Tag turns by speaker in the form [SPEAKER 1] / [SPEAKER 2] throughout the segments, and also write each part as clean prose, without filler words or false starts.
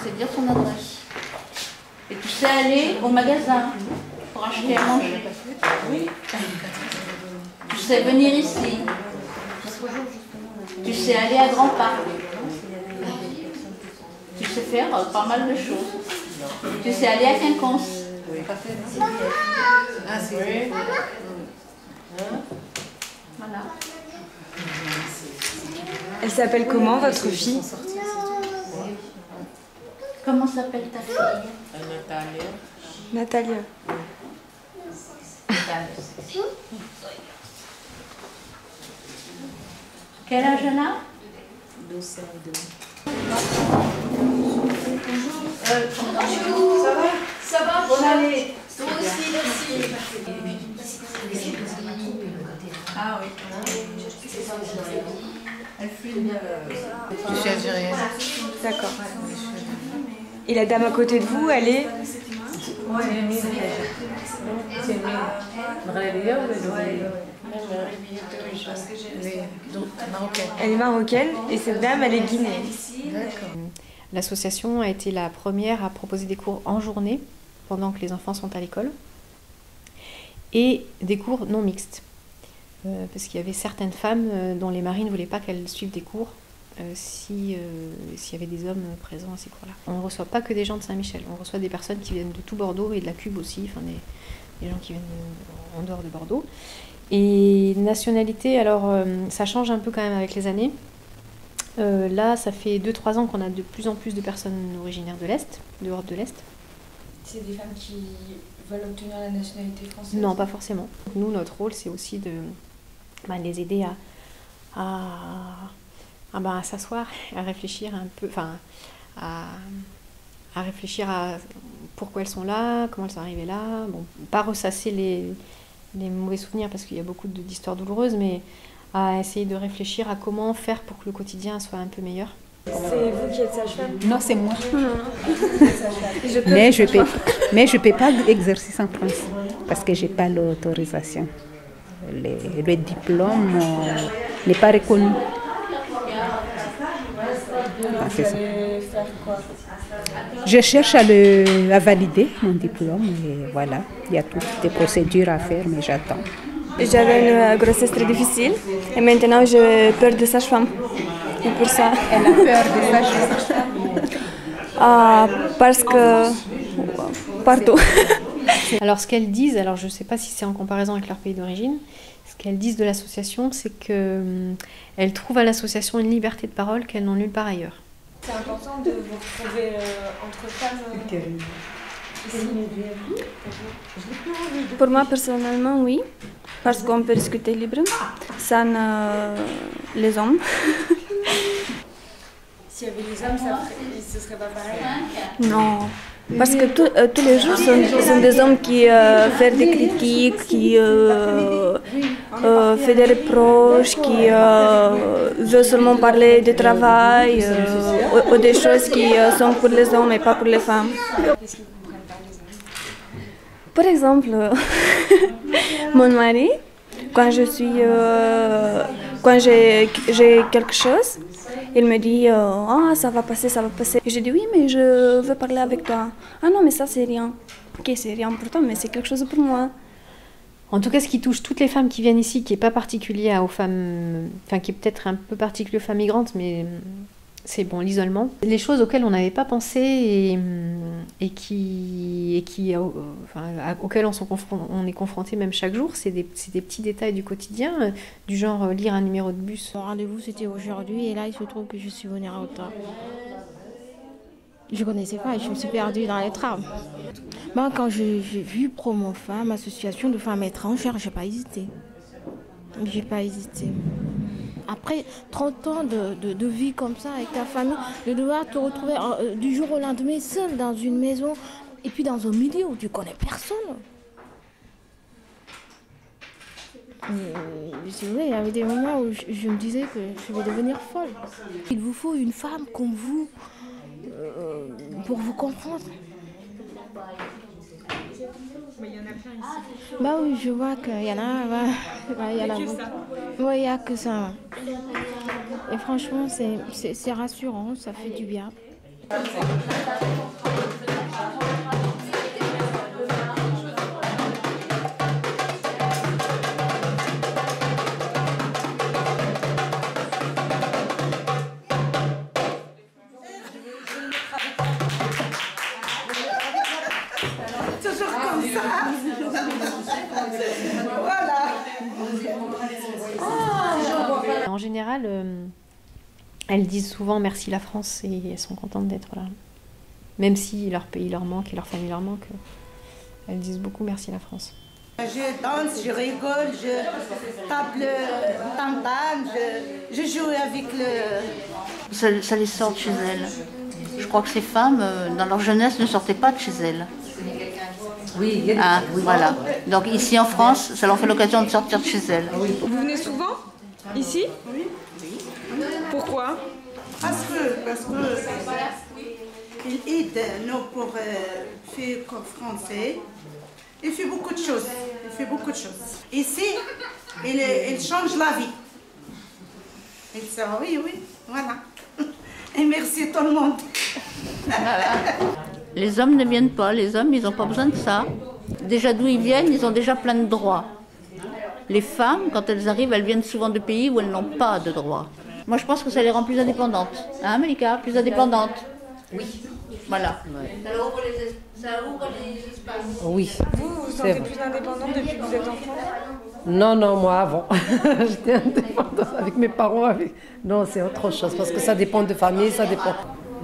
[SPEAKER 1] sais dire son adresse. Et tu sais aller au magasin pour acheter à manger. Tu sais venir ici. Tu sais aller à Grand Parc. Tu sais faire pas mal de choses. Tu sais aller à Quinconce.
[SPEAKER 2] Ah, c'est vrai.
[SPEAKER 1] Voilà.
[SPEAKER 3] Elle s'appelle comment, votre fille?
[SPEAKER 1] Comment s'appelle ta fille?
[SPEAKER 3] Natalia.
[SPEAKER 1] Quel âge elle a?
[SPEAKER 2] 12 ans.
[SPEAKER 1] Bonjour. Ça va? Ça va? Bonne année. Toi aussi, merci. Ah oui. Elle fume.
[SPEAKER 2] Je suis algérienne.
[SPEAKER 3] D'accord. Et la dame à côté de vous, elle est? Elle est marocaine et cette dame, elle est guinéenne.
[SPEAKER 4] L'association a été la première à proposer des cours en journée pendant que les enfants sont à l'école et des cours non mixtes. Parce qu'il y avait certaines femmes dont les maris ne voulaient pas qu'elles suivent des cours s'il y avait des hommes présents à ces cours-là. On ne reçoit pas que des gens de Saint-Michel, on reçoit des personnes qui viennent de tout Bordeaux et de la Cube aussi, enfin des gens qui viennent en dehors de Bordeaux. Et nationalité, alors ça change un peu quand même avec les années. Là, ça fait 2-3 ans qu'on a de plus en plus de personnes originaires de l'Est, d'Europe de l'Est.
[SPEAKER 3] C'est des femmes qui veulent obtenir la nationalité française?
[SPEAKER 4] Non, pas forcément. Nous, notre rôle, c'est aussi de les aider à s'asseoir, à réfléchir un peu, enfin, à réfléchir à pourquoi elles sont là, comment elles sont arrivées là. Bon, pas ressasser les mauvais souvenirs parce qu'il y a beaucoup d'histoires douloureuses, mais à essayer de réfléchir à comment faire pour que le quotidien soit un peu meilleur.
[SPEAKER 3] C'est vous qui êtes sage-femme?
[SPEAKER 5] Non, c'est moi. Mais je peux pas exercer en France parce que j'ai pas l'autorisation. Le diplôme n'est pas reconnu. Ah, c'est ça. Je cherche à valider mon diplôme et voilà, il y a toutes des procédures à faire, mais j'attends.
[SPEAKER 3] J'avais une grossesse très difficile et maintenant j'ai peur de sage-femme. Et pour ça.
[SPEAKER 5] Elle a peur de sage-femme.
[SPEAKER 3] Parce que partout.
[SPEAKER 4] Alors ce qu'elles disent, alors je ne sais pas si c'est en comparaison avec leur pays d'origine, ce qu'elles disent de l'association, c'est qu'elles trouvent à l'association une liberté de parole qu'elles n'ont nulle part ailleurs.
[SPEAKER 3] C'est important de vous retrouver entre femmes. Pour moi personnellement, oui, parce qu'on peut discuter libre, sans les hommes. S'il y avait les hommes, ce serait pas pareil. Non. Parce que tous les jours, sont des hommes qui font des critiques, qui font des reproches, qui veulent seulement parler de travail ou des choses qui sont pour les hommes et pas pour les femmes. Par exemple, mon mari, quand j'ai quelque chose, il me dit ça va passer, ça va passer. Et je dis oui, mais je veux parler avec toi. Ah non, mais ça c'est rien. Ok, c'est rien pour toi, mais c'est quelque chose pour moi.
[SPEAKER 4] En tout cas, ce qui touche toutes les femmes qui viennent ici, qui n'est pas particulier aux femmes, enfin qui est peut-être un peu particulier aux femmes migrantes, mais c'est bon, l'isolement. Les choses auxquelles on n'avait pas pensé auxquelles on est confronté même chaque jour, c'est des petits détails du quotidien, du genre lire un numéro de bus.
[SPEAKER 6] Mon rendez-vous c'était aujourd'hui et là il se trouve que je suis venue en retard. Je ne connaissais pas et je me suis perdue dans les trams. Moi, quand j'ai vu Promo Femmes, association de femmes étrangères, j'ai pas hésité. J'ai pas hésité. Après 30 ans de vie comme ça avec ta famille, de devoir te retrouver du jour au lendemain seule dans une maison et puis dans un milieu où tu connais personne. C'est vrai, il y avait des moments où je me disais que je vais devenir folle. Il vous faut une femme comme vous pour vous comprendre.
[SPEAKER 3] Mais il y en a plein ici.
[SPEAKER 6] Bah oui, je vois qu'il y en a. Il y en a beaucoup. Oui, il n'y a que ça. Et franchement, c'est rassurant, ça fait du bien.
[SPEAKER 7] Toujours comme ça. Voilà.
[SPEAKER 4] En général, elles disent souvent merci la France et elles sont contentes d'être là. Même si leur pays leur manque et leur famille leur manque, elles disent beaucoup merci la France.
[SPEAKER 7] Je danse, je rigole, je tape le tam-tam, je joue avec le...
[SPEAKER 1] Ça les sort de chez elles. Je crois que ces femmes, dans leur jeunesse, ne sortaient pas de chez elles.
[SPEAKER 2] Oui,
[SPEAKER 1] Voilà. Donc ici en France, ça leur fait l'occasion de sortir de chez elles.
[SPEAKER 8] Vous venez souvent ici?
[SPEAKER 7] Oui.
[SPEAKER 8] Pourquoi?
[SPEAKER 7] Parce que il aide nous pour faire comme français. Il fait beaucoup de choses. Ici, il change la vie. Il dit oui, voilà. Et merci tout le monde.
[SPEAKER 1] Les hommes ne viennent pas. Les hommes, ils n'ont pas besoin de ça. Déjà d'où ils viennent, ils ont déjà plein de droits. Les femmes, quand elles arrivent, elles viennent souvent de pays où elles n'ont pas de droits. Moi, je pense que ça les rend plus indépendantes. Hein, Malika? Plus indépendantes. Oui. Voilà. Ça ouvre les espaces.
[SPEAKER 9] Oui.
[SPEAKER 8] Vous vous sentez plus indépendante depuis que vous êtes enfant?
[SPEAKER 9] Non, moi avant. J'étais indépendante avec mes parents. Non, c'est autre chose parce que ça dépend de famille, ça dépend.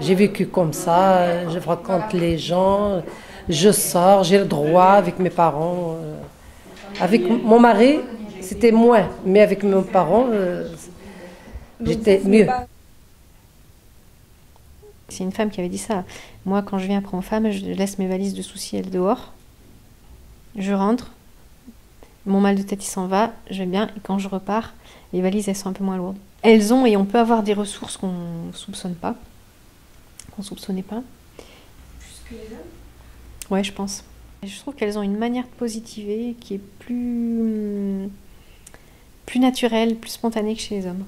[SPEAKER 9] J'ai vécu comme ça, je fréquente les gens, je sors, j'ai le droit avec mes parents. Avec mon mari, c'était moins, mais avec mes parents, j'étais mieux.
[SPEAKER 4] C'est une femme qui avait dit ça. Moi, quand je viens après en femme, je laisse mes valises de soucis, elles dehors. Je rentre, mon mal de tête, il s'en va, je vais bien. Et quand je repars, les valises, elles sont un peu moins lourdes. Elles ont, et on peut avoir des ressources qu'on ne soupçonne pas, qu'on ne soupçonnait pas.
[SPEAKER 8] Plus que les hommes?
[SPEAKER 4] Ouais, je pense. Et je trouve qu'elles ont une manière de positiver qui est plus naturelle, plus spontanée que chez les hommes.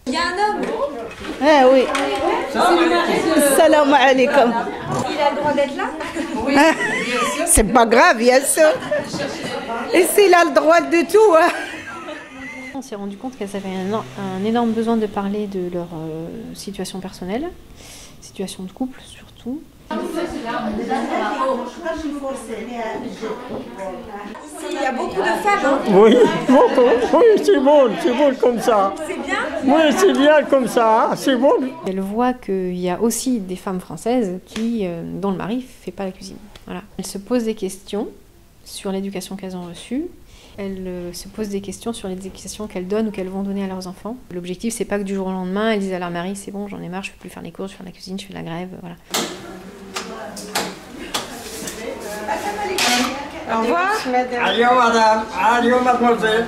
[SPEAKER 8] Il y a un homme?
[SPEAKER 7] Ah oui. Salam alaikum.
[SPEAKER 8] Il a le droit d'être là?
[SPEAKER 7] Oui. C'est pas grave, bien sûr. Et s'il a le droit de tout, hein.
[SPEAKER 4] On s'est rendu compte qu'elles avaient un énorme besoin de parler de leur situation personnelle, situation de couple surtout.
[SPEAKER 8] Il y a beaucoup de femmes. Hein?
[SPEAKER 10] Oui, beaucoup. Oui, c'est bon comme ça.
[SPEAKER 8] C'est bien?
[SPEAKER 10] Oui, c'est bien comme ça, c'est bon.
[SPEAKER 4] Elle voit qu'il y a aussi des femmes françaises dont le mari ne fait pas la cuisine. Voilà. Elles se posent des questions sur l'éducation qu'elles ont reçue. Elles se posent des questions sur l'éducation qu'elles donnent ou qu'elles vont donner à leurs enfants. L'objectif, c'est pas que du jour au lendemain, elles disent à leur mari, c'est bon, j'en ai marre, je ne peux plus faire les courses, je fais de la cuisine, je fais de la grève, voilà.
[SPEAKER 8] Au revoir.
[SPEAKER 10] Adieu madame, adieu mademoiselle.